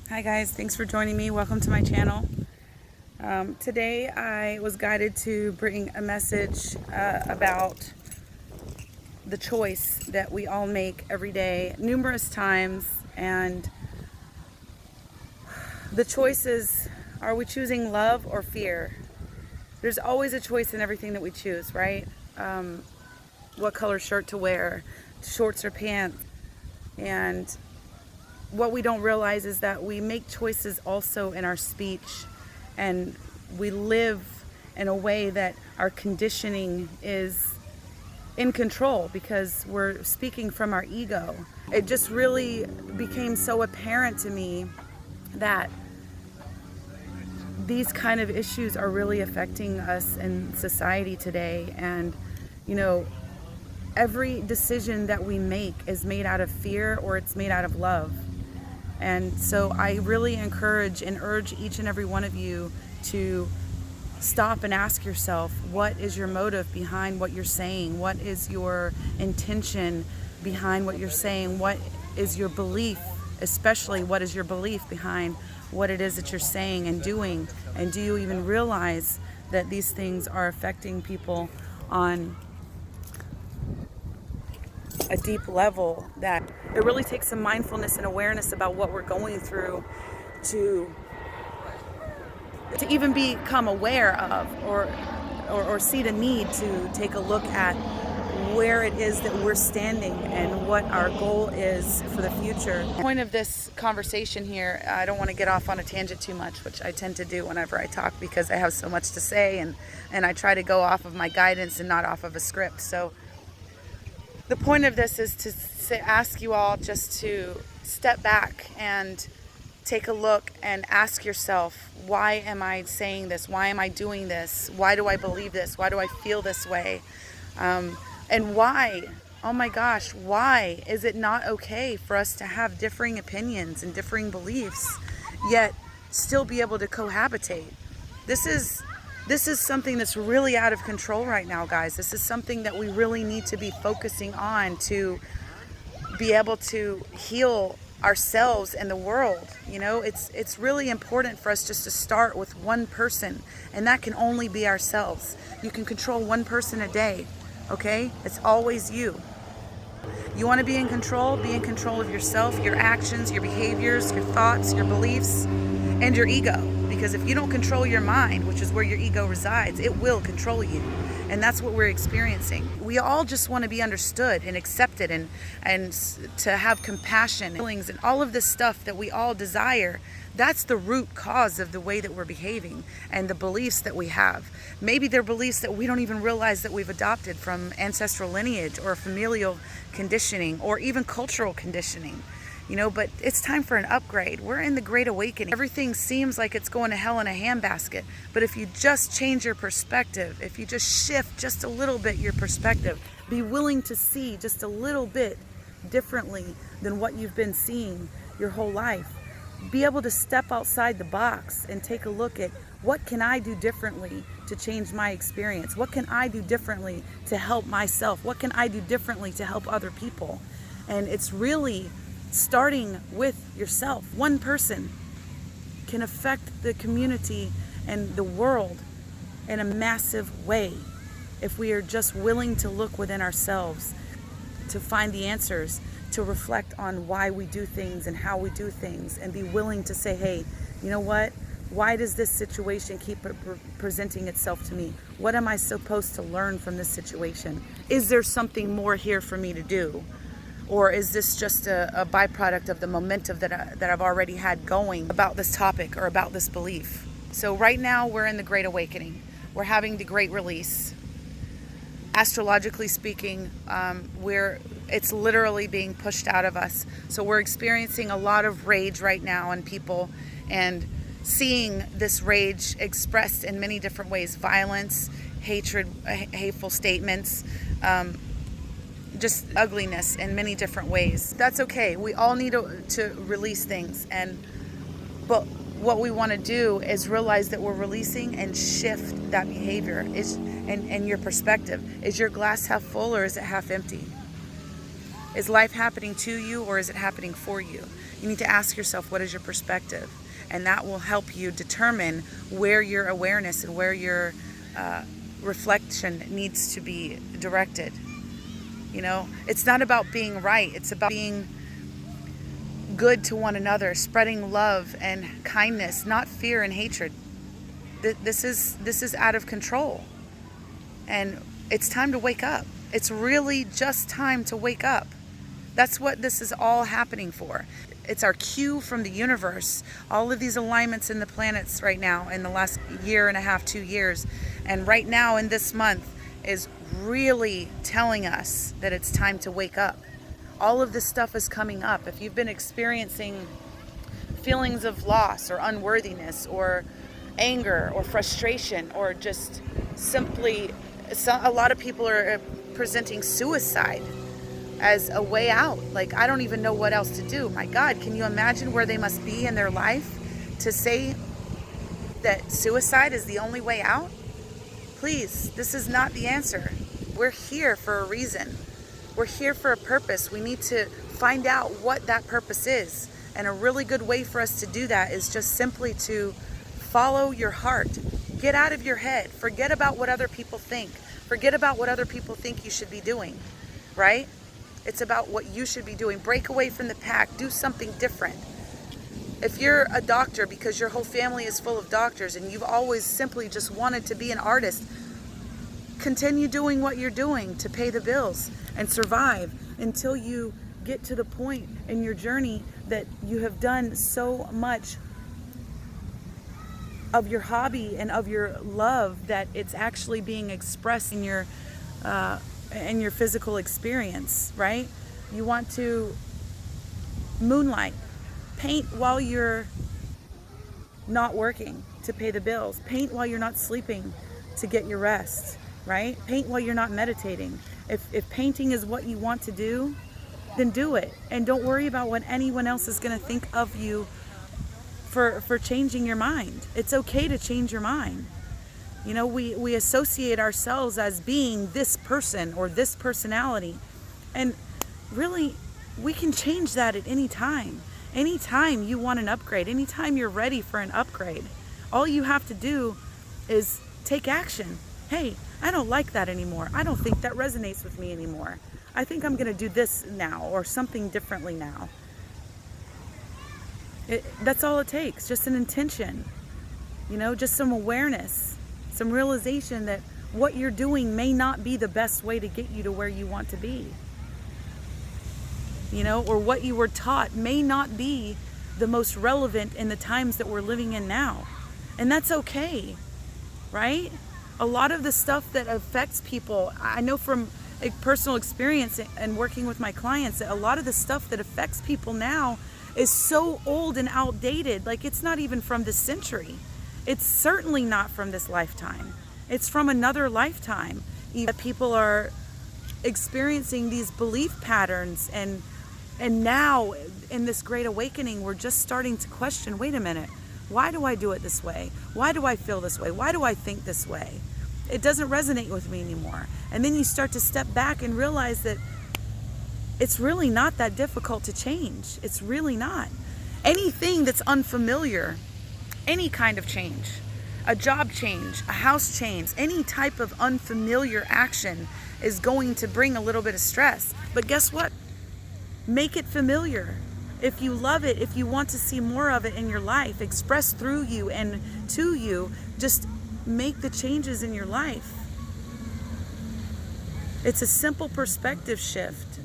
Hi guys, thanks for joining me. Welcome to my channel. Today I was guided to bring a message about the choice that we all make every day, numerous times, and the choice is, are we choosing love or fear? There's always a choice in everything that we choose, right? What color shirt to wear, shorts or pants, and what we don't realize is that we make choices also in our speech, and we live in a way that our conditioning is in control because we're speaking from our ego. It just really became so apparent to me that these kind of issues are really affecting us in society today. And you know, every decision that we make is made out of fear or it's made out of love. And so I really encourage and urge each and every one of you to stop and ask yourself, what is your motive behind what you're saying? What is your intention behind what you're saying? What is your belief, especially what is your belief behind what it is that you're saying and doing? And do you even realize that these things are affecting people on a deep level, that it really takes some mindfulness and awareness about what we're going through to even become aware of or see the need to take a look at where it is that we're standing and what our goal is for the future. The point of this conversation here, I don't want to get off on a tangent too much, which I tend to do whenever I talk because I have so much to say, and I try to go off of my guidance and not off of a script. So the point of this is to ask you all just to step back and take a look and ask yourself, why am I saying this? Why am I doing this? Why do I believe this? Why do I feel this way? And why, oh my gosh, why is it not okay for us to have differing opinions and differing beliefs, yet still be able to cohabitate? This is something that's really out of control right now, guys. This is something that we really need to be focusing on to be able to heal ourselves and the world. You know, it's really important for us just to start with one person, and that can only be ourselves. You can control one person a day, okay? It's always you. You want to be in control? Be in control of yourself, your actions, your behaviors, your thoughts, your beliefs, and your ego. Because if you don't control your mind, which is where your ego resides, it will control you. And that's what we're experiencing. We all just want to be understood and accepted, and to have compassion, feelings, and all of this stuff that we all desire. That's the root cause of the way that we're behaving and the beliefs that we have. Maybe they're beliefs that we don't even realize that we've adopted from ancestral lineage or familial conditioning or even cultural conditioning. You know, but it's time for an upgrade. We're in the Great Awakening. Everything seems like it's going to hell in a handbasket. But if you just change your perspective, if you just shift just a little bit your perspective, be willing to see just a little bit differently than what you've been seeing your whole life. Be able to step outside the box and take a look at, what can I do differently to change my experience? What can I do differently to help myself? What can I do differently to help other people? And it's really starting with yourself. One person can affect the community and the world in a massive way if we are just willing to look within ourselves, to find the answers, to reflect on why we do things and how we do things, and be willing to say, hey, you know what? Why does this situation keep presenting itself to me? What am I supposed to learn from this situation? Is there something more here for me to do? Or is this just a byproduct of the momentum that I've already had going about this topic or about this belief? So right now we're in the Great Awakening. We're having the Great Release. Astrologically speaking, it's literally being pushed out of us. So we're experiencing a lot of rage right now in people, and seeing this rage expressed in many different ways: violence, hatred, hateful statements, just ugliness in many different ways. That's okay. We all need to release things, but what we want to do is realize that we're releasing and shift that behavior. And your perspective. Is your glass half full or is it half empty? Is life happening to you or is it happening for you? You need to ask yourself, what is your perspective? And that will help you determine where your awareness and where your reflection needs to be directed. You know, it's not about being right. It's about being good to one another, spreading love and kindness, not fear and hatred. This is out of control. And it's time to wake up. It's really just time to wake up. That's what this is all happening for. It's our cue from the universe. All of these alignments in the planets right now in the last year and a half, 2 years, and right now in this month is really telling us that it's time to wake up. All of this stuff is coming up. If you've been experiencing feelings of loss or unworthiness or anger or frustration or just simply, a lot of people are presenting suicide as a way out. Like, I don't even know what else to do. My God, can you imagine where they must be in their life to say that suicide is the only way out? Please, this is not the answer. We're here for a reason. We're here for a purpose. We need to find out what that purpose is. And a really good way for us to do that is just simply to follow your heart. Get out of your head. Forget about what other people think. Forget about what other people think you should be doing, right? It's about what you should be doing. Break away from the pack. Do something different. If you're a doctor because your whole family is full of doctors and you've always simply just wanted to be an artist, continue doing what you're doing to pay the bills and survive until you get to the point in your journey that you have done so much of your hobby and of your love that it's actually being expressed in your physical experience, right? You want to moonlight, paint while you're not working to pay the bills, paint while you're not sleeping to get your rest, right? Paint while you're not meditating. If painting is what you want to do, then do it. And don't worry about what anyone else is going to think of you for changing your mind. It's okay to change your mind. You know, we associate ourselves as being this person or this personality. And really, we can change that at any time. Anytime you want an upgrade, anytime you're ready for an upgrade, all you have to do is take action. Hey, I don't like that anymore. I don't think that resonates with me anymore. I think I'm going to do this now or something differently now. That's all it takes, just an intention, you know, just some awareness, some realization that what you're doing may not be the best way to get you to where you want to be, you know, or what you were taught may not be the most relevant in the times that we're living in now. And that's okay, right? A lot of the stuff that affects people, I know from a personal experience and working with my clients, that a lot of the stuff that affects people now is so old and outdated. Like, it's not even from this century. It's certainly not from this lifetime. It's from another lifetime. Even people are experiencing these belief patterns, and now in this great awakening, we're just starting to question, wait a minute, why do I do it this way? Why do I feel this way? Why do I think this way? It doesn't resonate with me anymore. And then you start to step back and realize that it's really not that difficult to change. It's really not. Anything that's unfamiliar, any kind of change, a job change, a house change, any type of unfamiliar action is going to bring a little bit of stress. But guess what? Make it familiar. If you love it, if you want to see more of it in your life, express through you and to you, just make the changes in your life. It's a simple perspective shift.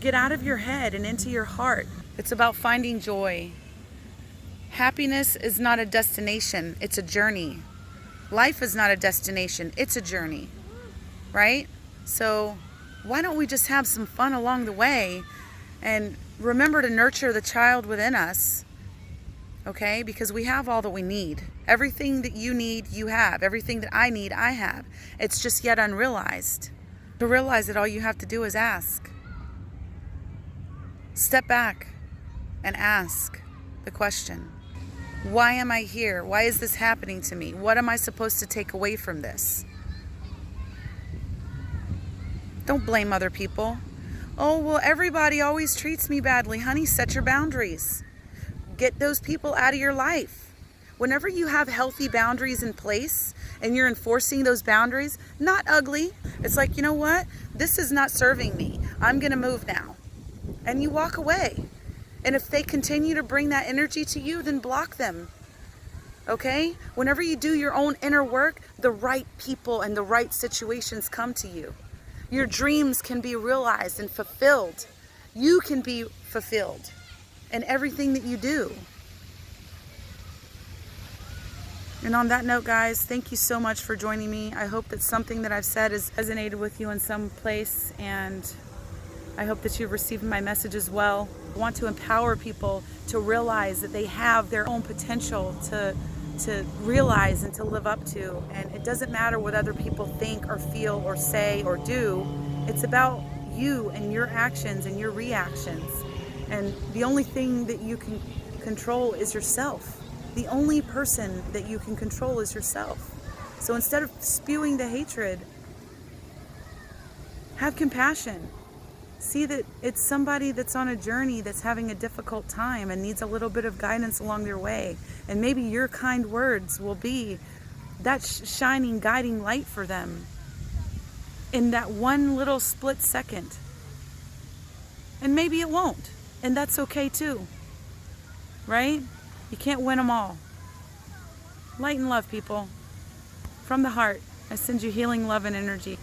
Get out of your head and into your heart. It's about finding joy. Happiness is not a destination, it's a journey. Life is not a destination, it's a journey, right? So why don't we just have some fun along the way and remember to nurture the child within us, okay? Because we have all that we need. Everything that you need, you have. Everything that I need, I have. It's just yet unrealized. To realize it, all you have to do is ask. Step back and ask the question, why am I here? Why is this happening to me? What am I supposed to take away from this? Don't blame other people. Oh, well, everybody always treats me badly. Honey, set your boundaries. get those people out of your life. Whenever you have healthy boundaries in place and you're enforcing those boundaries, not ugly, it's like, you know what? This is not serving me. I'm going to move now. And you walk away. And if they continue to bring that energy to you, then block them. Okay? Whenever you do your own inner work, the right people and the right situations come to you. Your dreams can be realized and fulfilled. You can be fulfilled in everything that you do. And on that note, guys, thank you so much for joining me. I hope that something that I've said has resonated with you in some place, and I hope that you've received my message as well. I want to empower people to realize that they have their own potential to realize and to live up to. And it doesn't matter what other people think or feel or say or do. It's about you and your actions and your reactions. And the only thing that you can control is yourself. The only person that you can control is yourself. So instead of spewing the hatred, have compassion. See that it's somebody that's on a journey that's having a difficult time and needs a little bit of guidance along their way. And maybe your kind words will be that shining, guiding light for them in that one little split second. And maybe it won't. And that's okay too. Right? You can't win them all. Light and love, people. From the heart, I send you healing, love, and energy.